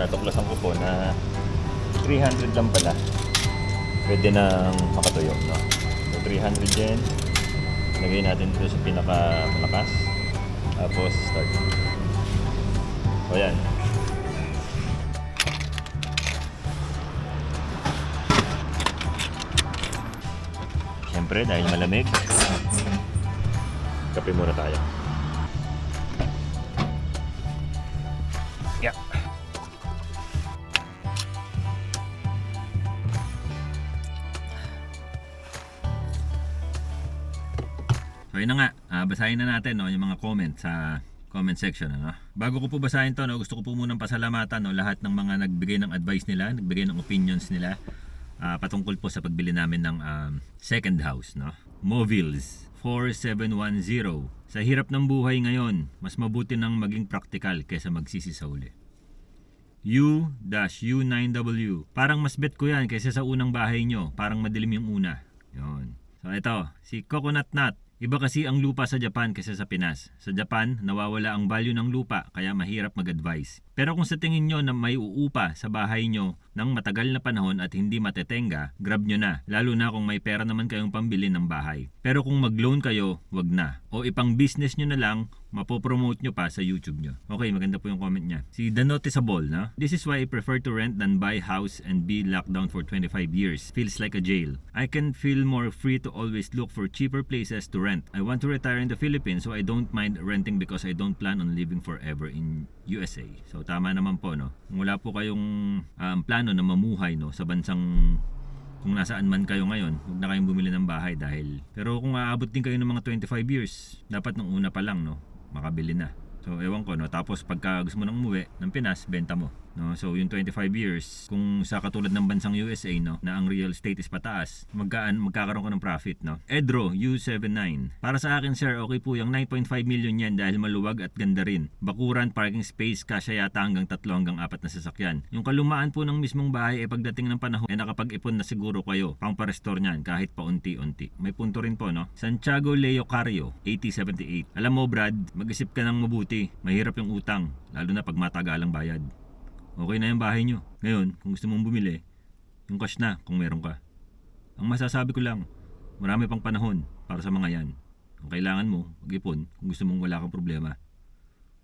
natuklasan ko po na 300 lang pala pwede nang makatuyo, no? So 300 yen, lagay natin dito sa pinaka malakas, tapos start. So yan. Siyempre dahil malamig, kape muna tayo. Yeah. So yun na nga, basahin na natin, no, yung mga comment sa comment section, ano. Bago ko po basahin to, no, gusto ko po munang pasalamatan, no, lahat ng mga nagbigay ng advice nila, nagbigay ng opinions nila patungkol po sa pagbili namin ng second house, no. Movilles 4710. Sa hirap ng buhay ngayon, mas mabuti nang maging practical kaysa magsisi sa uli. U-U9W. Parang mas bet ko yan kaysa sa unang bahay nyo. Parang madilim yung una. Yun. So ito, si Coconut Nut. Iba kasi ang lupa sa Japan kaysa sa Pinas. Sa Japan, nawawala ang value ng lupa kaya mahirap mag-advise. Pero kung sa tingin nyo na may uupa sa bahay nyo ng matagal na panahon at hindi matetenga, grab nyo na. Lalo na kung may pera naman kayong pambili ng bahay. Pero kung mag-loan kayo, wag na. O ipang business nyo na lang, mapopromote nyo pa sa YouTube nyo. Okay, maganda po yung comment niya. Si The Noticeable, no? This is why I prefer to rent than buy house and be locked down for 25 years. Feels like a jail. I can feel more free to always look for cheaper places to rent. I want to retire in the Philippines so I don't mind renting because I don't plan on living forever in USA. So tama naman po, no? Kung wala po kayong plano na mamuhay, no, sa bansang kung nasaan man kayo ngayon, huwag na kayong bumili ng bahay dahil pero kung aabot din kayo ng mga 25 years, dapat nung una pa lang, no, makabili na. So ewan ko, no, tapos pagka gusto mo nang umuwi ng Pinas, benta mo, no. So yung 25 years, kung sa katulad ng bansang USA, no, na ang real estate is pataas, magkakaroon ka ng profit, no. Edro U79. Para sa akin, sir, okay po yung 9.5 million yan dahil maluwag at ganda rin. Bakuran, parking space, kasya yata hanggang 3 hanggang 4 na sasakyan. Yung kalumaan po ng mismong bahay pagdating ng panahon nakapag-ipon na siguro kayo pang pa-restore niyan kahit paunti-unti. May punto rin po, no. Santiago Leo Cario 8078. Alam mo, Brad, mag-isip ka ng mabuti. Mahirap yung utang, lalo na pag matagalang bayad. Okay na yung bahay nyo. Ngayon, kung gusto mong bumili, yung cash na kung meron ka. Ang masasabi ko lang, marami pang panahon para sa mga yan. Ang kailangan mo, mag-ipon kung gusto mong wala kang problema.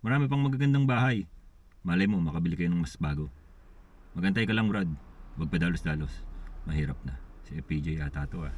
Marami pang magagandang bahay. Malay mo, makabili kayo ng mas bago. Magantay ka lang, Brad. Huwag pa dalos-dalos. Mahirap na. Si FPJ yata to, ah.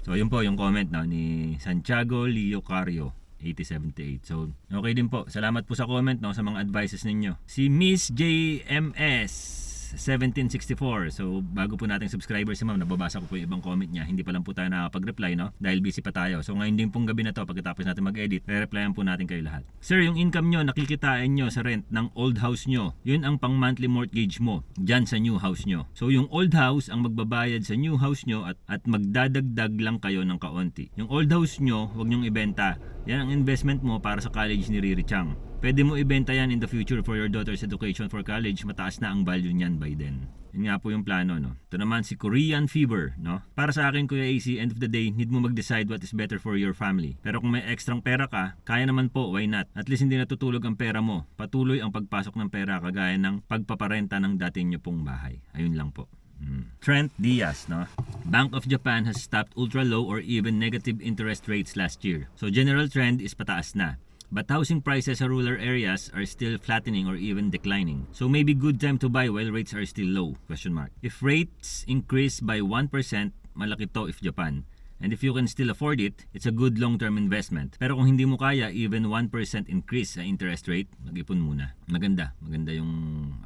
So, yun po yung comment na ni Santiago Leo Cario 8078. So, okay din po. Salamat po sa comment, no, sa mga advices ninyo. Si Miss JMS 1764. So, bago po nating subscriber si ma'am, nababasa ko po yung ibang comment niya. Hindi pa lang po tayo nakakapag-reply, no? Dahil busy pa tayo. So, ngayon din pong gabi na to, pagkatapos natin mag-edit, re-replyan po natin kayo lahat. Sir, yung income nyo, nakikitain nyo sa rent ng old house nyo. Yun ang pang monthly mortgage mo dyan sa new house nyo. So, yung old house ang magbabayad sa new house nyo at magdadagdag lang kayo ng kaunti. Yung old house nyo, huwag nyong ibenta. Yan ang investment mo para sa college ni Riri Chang. Pwede mo ibenta yan in the future for your daughter's education for college. Mataas na ang value niyan by then. Yun nga po yung plano, no. Ito naman si Korean Fever, no. Para sa akin, Kuya AC, end of the day, need mo mag-decide what is better for your family. Pero kung may extrang pera ka, kaya naman po, why not? At least hindi natutulog ang pera mo. Patuloy ang pagpasok ng pera kagaya ng pagpaparenta ng dati nyo pong bahay. Ayun lang po. Trent Diaz, no? Bank of Japan has stopped ultra low or even negative interest rates last year. So general trend is pataas na. But housing prices sa rural areas are still flattening or even declining. So maybe good time to buy while rates are still low? Question mark. If rates increase by 1%, malaki to if Japan. And if you can still afford it, it's a good long-term investment. Pero kung hindi mo kaya, even 1% increase sa interest rate, mag-ipon muna. Maganda yung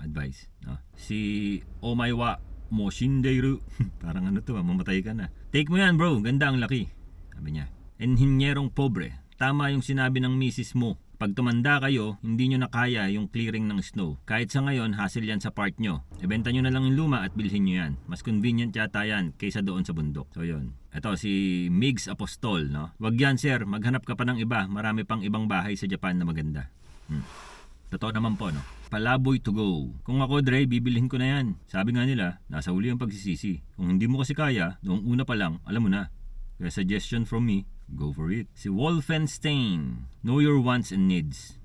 advice, no? Si Omaiwa Moshindeiru. Parang ano to, mamatay ka na. Take mo yan, bro. Ganda ang laki. Sabi niya. Enhinyerong pobre. Tama yung sinabi ng misis mo. Pag tumanda kayo, hindi nyo na kaya yung clearing ng snow. Kahit sa ngayon, hassle yan sa part nyo. Ibenta nyo na lang yung luma at bilhin nyo yan. Mas convenient yata yan kaysa doon sa bundok. So yun. Ito si Migs Apostol, no? Wag yan, sir. Maghanap ka pa ng iba. Marami pang ibang bahay sa Japan na maganda. Totoo naman po, no? Palaboy to go. Kung ako, Dre, bibilhin ko na yan. Sabi nga nila, nasa huli ang pagsisisi. Kung hindi mo kasi kaya, noong una pa lang, alam mo na. Kaya suggestion from me, go for it. Si Wolfenstein, know your wants and needs.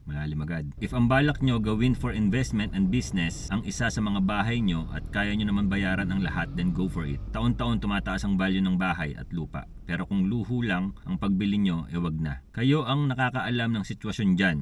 malalim agad. If ang balak nyo gawin for investment and business ang isa sa mga bahay nyo at kaya nyo naman bayaran ang lahat, then go for it. Taon-taon tumataas ang value ng bahay at lupa. Pero kung luho lang ang pagbili nyo, wag na. Kayo ang nakakaalam ng sitwasyon dyan.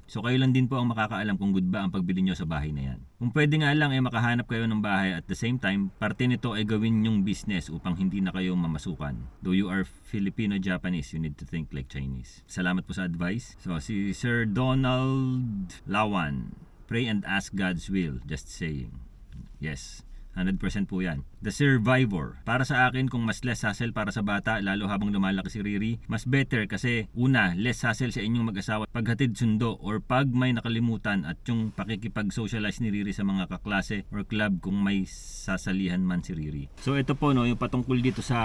So kayo lang din po ang makakaalam kung good ba ang pagbili nyo sa bahay na yan. Kung pwede nga lang makahanap kayo ng bahay at the same time, parte nito ay gawin nyong business upang hindi na kayo mamasukan. Though you are Filipino-Japanese, you need to think like Chinese. Salamat po sa advice. So si Sir Donald Lawan, pray and ask God's will. Just saying. Yes. 100% po yan. The Survivor. Para sa akin, kung mas less hassle para sa bata, lalo habang lumalaki si Riri, mas better kasi una, less hassle sa inyong mag-asawa paghatid sundo or pag may nakalimutan at yung pakikipag-socialize ni Riri sa mga kaklase or club kung may sasalihan man si Riri. So ito po, no, yung patungkol dito sa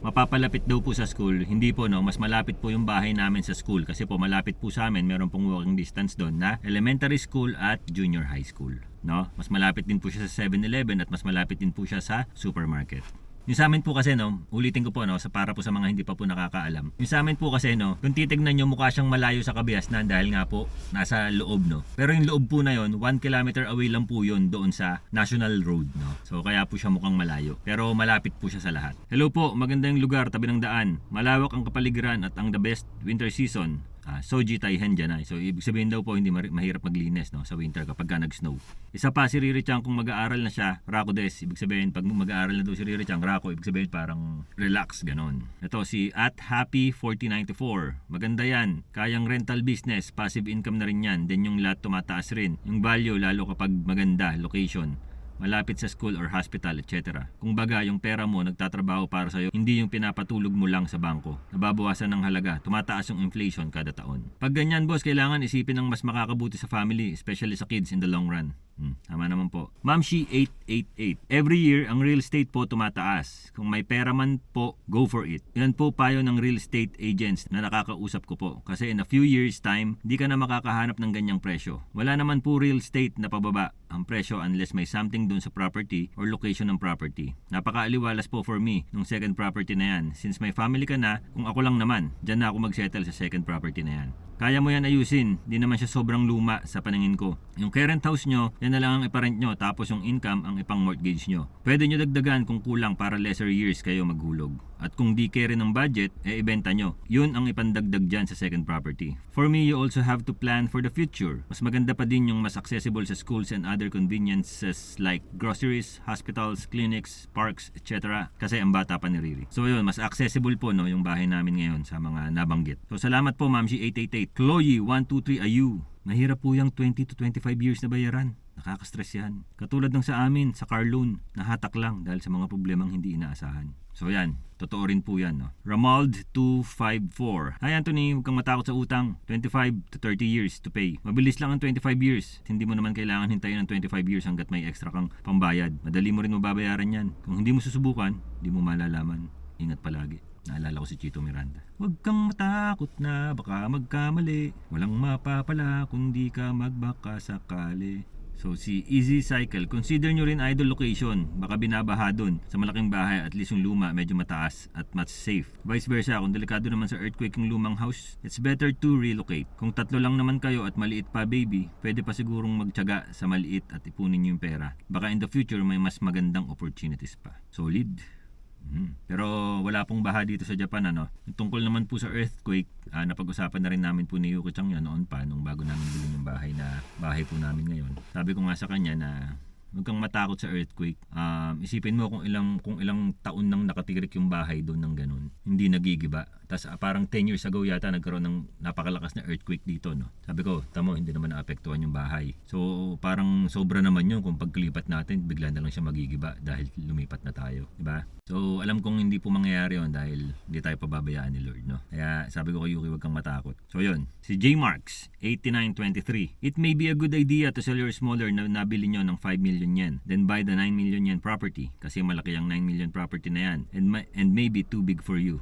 mapapalapit daw po sa school, hindi po, no, mas malapit po yung bahay namin sa school kasi po malapit po sa amin, meron pong walking distance doon na elementary school at junior high school. No? Mas malapit din po siya sa 7-Eleven at mas malapit din po siya sa supermarket. Yung sa amin po kasi, no, ulitin ko po, no, para po sa mga hindi pa po nakakaalam. Yung sa amin po kasi, no, kung titignan nyo, mukha siyang malayo sa Kabiasnan dahil nga po nasa loob, no. Pero yung loob po na yon, 1 kilometer away lang po yon doon sa National Road, no. So kaya po siya mukhang malayo. Pero malapit po siya sa lahat. Hello po, magandang lugar, tabi ng daan. Malawak ang kapaligiran at ang the best winter season. Soji Taihen dyan ay. So ibig sabihin daw po hindi mahirap maglinis, no, sa winter kapag nag-snow. Isa pa si Riri Chang, kung mag-aaral na siya, Rako des, ibig sabihin pag mag-aaral na daw si Riri Chang, Rako, ibig sabihin parang relax, ganon. Ito si @happy4094. Maganda yan. Kayang rental business, passive income na rin yan. Then yung lot tumataas rin. Yung value lalo kapag maganda, location, malapit sa school or hospital, etc. Kung baga, yung pera mo nagtatrabaho para sa'yo, hindi yung pinapatulog mo lang sa bangko. Nababawasan ng halaga, tumataas yung inflation kada taon. Pag ganyan, boss, kailangan isipin ang mas makakabuti sa family, especially sa kids in the long run. Tama naman po. Mamshi 888. Every year, ang real estate po tumataas. Kung may pera man po, go for it. Yan po payo ng real estate agents na nakakausap ko po. Kasi in a few years time, di ka na makakahanap ng ganyang presyo. Wala naman po real estate na pababa ang presyo unless may something dun sa property or location ng property. Napakaaliwalas po for me nung second property na yan. Since may family ka na, kung ako lang naman, dyan na ako mag-settle sa second property na yan. Kaya mo yan ayusin, di naman siya sobrang luma sa paningin ko. Yung current house nyo, yan na lang ang iparent nyo, tapos yung income ang ipang mortgage nyo. Pwede nyo dagdagan kung kulang para lesser years kayo maghulog. At kung di carry ng budget, ibenta nyo. Yun ang ipandagdag dyan sa second property. For me, you also have to plan for the future. Mas maganda pa din yung mas accessible sa schools and other conveniences like groceries, hospitals, clinics, parks, etc. Kasi ang bata pa ni Riri. So yun, mas accessible po, no, yung bahay namin ngayon sa mga nabanggit. So salamat po, Mamshi 888. Chloe 123 Ayu. Mahirap po yung 20 to 25 years na bayaran. Nakaka-stress yan. Katulad ng sa amin, sa car loan, nahatak lang dahil sa mga problemang hindi inaasahan. So yan, totoo rin po yan, no? Ramald 254. Hi Anthony, huwag kang matakot sa utang. 25 to 30 years to pay. Mabilis lang ang 25 years. Hindi mo naman kailangan hintayin ng 25 years hanggat may extra kang pambayad. Madali mo rin mababayaran yan. Kung hindi mo susubukan, hindi mo malalaman. Ingat palagi. Naalala ko si Chito Miranda. Huwag kang matakot na baka magkamali. Walang mapapala kundi ka magbaka sakali. So si Easy Cycle, consider nyo rin idle location. Baka binabaha dun sa malaking bahay, at least yung luma medyo mataas at much safe. Vice versa, kung delikado naman sa earthquake yung lumang house, it's better to relocate. Kung tatlo lang naman kayo at maliit pa baby, pwede pa sigurong magtiyaga sa maliit at ipunin nyo yung pera. Baka in the future may mas magandang opportunities pa. Solid. Pero wala pong baha dito sa Japan, ano. Tungkol naman po sa earthquake, napag-usapan na rin namin po ni Yuki Chang yan noon pa, nung bago namin bilhin yung bahay po namin ngayon. Sabi ko nga sa kanya na huwag kang matakot sa earthquake. Isipin mo kung ilang taon nang nakatirik yung bahay doon ng ganun. Hindi nagigiba. Tapos parang 10 years ago yata nagkaroon ng napakalakas na earthquake dito, no. Sabi ko, tamo, hindi naman naapektuhan yung bahay. So parang sobra naman yun kung pagkalipat natin, bigla na lang siya magigiba dahil lumipat na tayo, di ba? So alam kong hindi po mangyayari yun dahil hindi tayo pababayaan ni Lord, no. Kaya sabi ko kay Yuki, huwag kang matakot. So yun, si J Marks 8923. It may be a good idea to sell your smaller na nabili nyo ng 5 million yen, then buy the 9 million yen property kasi malaki ang 9 million property na yan, and maybe too big for you.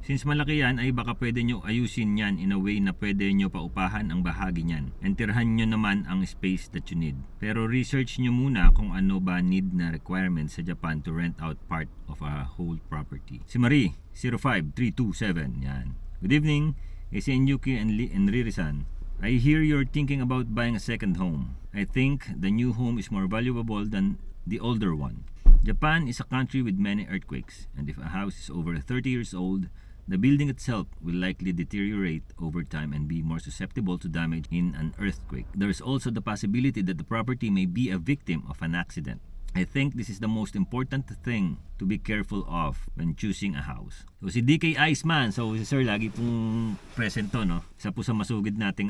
Since malaki yan, ay baka pwede nyo ayusin yan in a way na pwede nyo paupahan ang bahagi nyan, and tirhan nyo naman ang space that you need. Pero research nyo muna kung ano ba need na requirements sa Japan to rent out part of a whole property. Si Marie 05327, yan. Good evening, si Yuki and Riri-san. I hear you're thinking about buying a second home. I think the new home is more valuable than the older one. Japan is a country with many earthquakes, and if a house is over 30 years old, the building itself will likely deteriorate over time and be more susceptible to damage in an earthquake. There is also the possibility that the property may be a victim of an accident. I think this is the most important thing to be careful of when choosing a house. So si DK Iceman, so si Sir lagi pong present to, no? Isa po sa masugid nating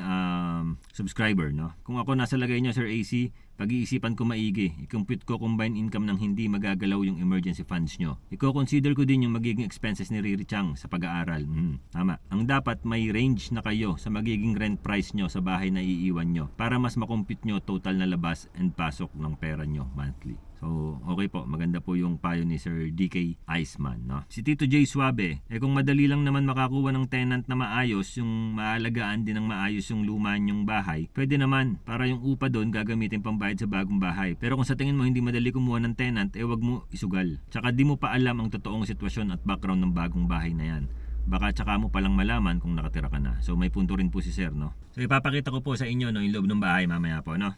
subscriber, no? Kung ako nasa lagay niyo, Sir AC, pag-iisipan ko maigi. I-compute ko combined income ng hindi magagalaw yung emergency funds nyo. I-consider ko din yung magiging expenses ni Riri Chang sa pag-aaral. Tama. Ang dapat may range na kayo sa magiging rent price nyo sa bahay na iiwan nyo para mas makompute nyo total na labas and pasok ng pera nyo monthly. So, okay po. Maganda po yung payo ni Sir DK Iceman, no? Si Tito J Suabe, kung madali lang naman makakuha ng tenant na maayos, yung maalagaan din ng maayos yung luma nyong bahay, pwede naman para yung upa doon gagamitin pambayad sa bagong bahay. Pero kung sa tingin mo hindi madali kumuha ng tenant, wag mo isugal. Tsaka di mo pa alam ang totoong sitwasyon at background ng bagong bahay na yan. Baka tsaka mo palang malaman kung nakatira ka na. So may punto rin po si Sir, no? So ipapakita ko po sa inyo, no, yung loob ng bahay mamaya po, no?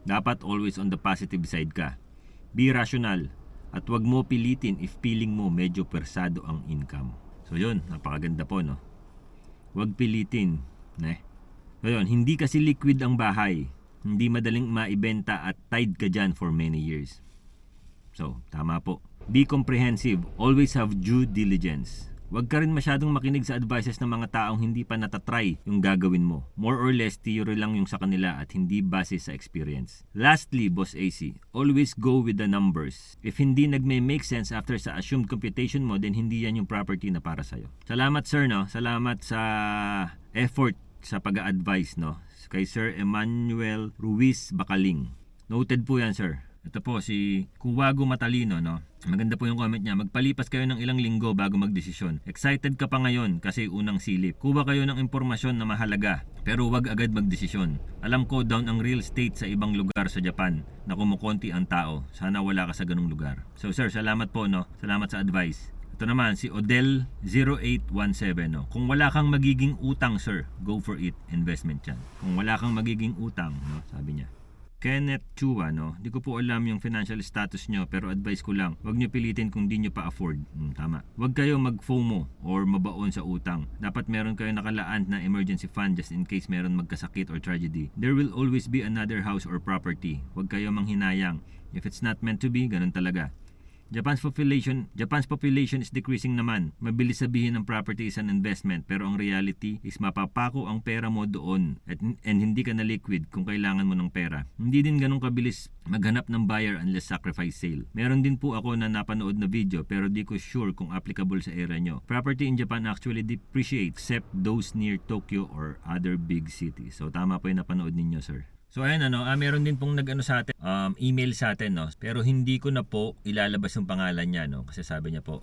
Dapat always on the positive side ka. Be rational at wag mo pilitin if feeling mo medyo persado ang income. So yun, napakaganda po, no? Wag pilitin, ne? So yun, hindi kasi liquid ang bahay. Hindi madaling maibenta at tied ka dyan for many years. So, tama po. Be comprehensive. Always have due diligence. Huwag ka rin masyadong makinig sa advices ng mga taong hindi pa natatry yung gagawin mo. More or less, theory lang yung sa kanila at hindi base sa experience. Lastly, Boss AC, always go with the numbers. If hindi nagme-make sense after sa assumed computation mo, then hindi yan yung property na para sa'yo. Salamat, Sir, no? Salamat sa effort sa pag-a-advise, no? Kay Sir Emmanuel Ruiz Bacaling. Noted po yan, Sir. Ito po si Kuwago Matalino, no? Maganda po yung comment niya. Magpalipas kayo ng ilang linggo bago magdesisyon. Excited ka pa ngayon kasi unang silip. Kuha kayo ng impormasyon na mahalaga pero wag agad magdesisyon. Alam ko down ang real estate sa ibang lugar sa Japan na kumukonti ang tao. Sana wala ka sa ganung lugar. So sir, salamat po, no? Salamat sa advice. Ito naman si Odell 0817, no? Kung wala kang magiging utang, sir, go for it. Investment yan. Kung wala kang magiging utang, no? Sabi niya. Kenneth Chua, no? Di ko po alam yung financial status nyo pero advice ko lang, wag nyo pilitin kung di nyo pa afford. Tama. Wag kayo mag-FOMO or mabaon sa utang. Dapat meron kayo nakalaan na emergency fund just in case meron magkasakit or tragedy. There will always be another house or property. Wag kayo manghinayang. If it's not meant to be, ganun talaga. Japan's population is decreasing naman. Mabilis sabihin ng property is an investment pero ang reality is mapapako ang pera mo doon and hindi ka na liquid kung kailangan mo ng pera. Hindi din ganun kabilis maghanap ng buyer unless sacrifice sale. Meron din po ako na napanood na video pero di ko sure kung applicable sa area nyo. Property in Japan actually depreciates except those near Tokyo or other big cities. So tama po yung napanood ninyo, sir. So ayan, meron din pong nag-ano sa atin, email sa atin, no? Pero hindi ko na po ilalabas yung pangalan niya, no? Kasi sabi niya po,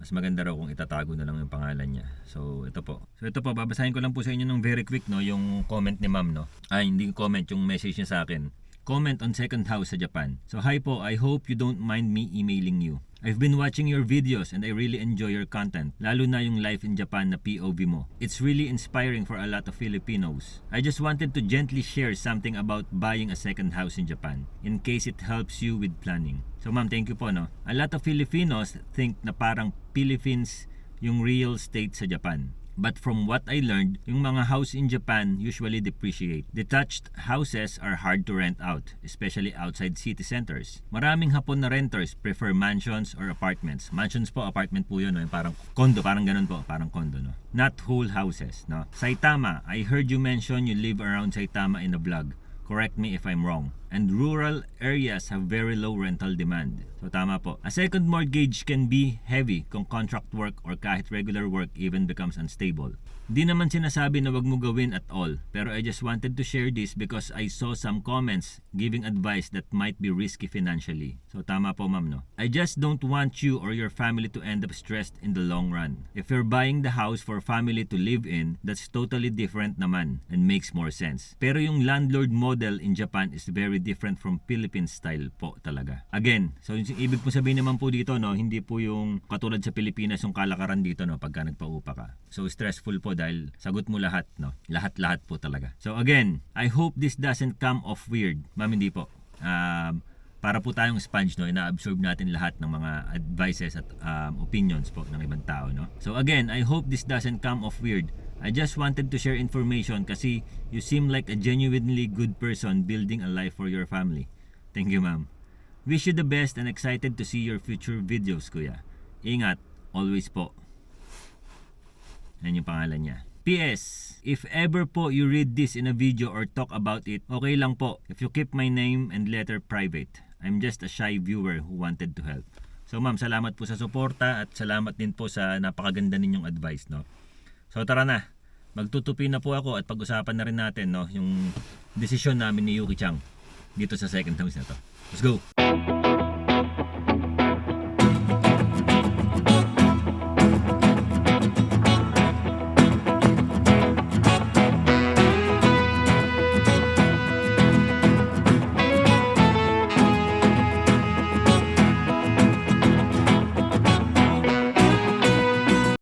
mas maganda raw kung itatago na lang yung pangalan niya. So ito po, babasahin ko lang po sa inyo ng very quick, no? Yung comment ni ma'am, no? Hindi comment, yung message niya sa akin. Comment on second house sa Japan. So hi po, I hope you don't mind me emailing you. I've been watching your videos and I really enjoy your content, lalo na yung life in Japan na POV mo. It's really inspiring for a lot of Filipinos. I just wanted to gently share something about buying a second house in Japan, in case it helps you with planning. So ma'am, thank you po, no? A lot of Filipinos think na parang Philippines yung real estate sa Japan. But from what I learned, yung mga house in Japan usually depreciate. Detached houses are hard to rent out, especially outside city centers. Maraming Hapon na renters prefer mansions or apartments. Mansions po, apartment po yun, no? Parang condo, parang ganun po, parang condo, no? Not whole houses, no? Saitama, I heard you mention you live around Saitama in a vlog. Correct me if I'm wrong. And rural areas have very low rental demand. So tama po. A second mortgage can be heavy kung contract work or kahit regular work even becomes unstable. Di naman sinasabi na wag mo gawin at all, pero I just wanted to share this because I saw some comments giving advice that might be risky financially. So tama po, ma'am, no? I just don't want you or your family to end up stressed in the long run. If you're buying the house for family to live in, that's totally different naman and makes more sense. Pero yung landlord model model in Japan is very different from Philippine style po talaga. Again, so yung ibig po sabihin naman po dito, no, hindi po yung katulad sa Pilipinas yung kalakaran dito, no, pagka nagpaupa ka. So stressful po dahil sagot mo lahat, no. Lahat-lahat po talaga. So again, I hope this doesn't come off weird. Ma'am, hindi po. Para po tayong sponge, no, ina-absorb natin lahat ng mga advices at opinions po ng ibang tao, no. So again, I hope this doesn't come off weird. I just wanted to share information kasi you seem like a genuinely good person building a life for your family. Thank you, ma'am. Wish you the best and excited to see your future videos, kuya. Ingat, always po. Yan yung pangalan niya. PS, if ever po you read this in a video or talk about it, okay lang po if you keep my name and letter private. I'm just a shy viewer who wanted to help. So ma'am, salamat po sa suporta at salamat din po sa napakaganda ninyong advice, no. So tara na, magtutupi na po ako at pag-usapan na rin natin, no, yung desisyon namin ni Yuki Chang dito sa second house na to. Let's go!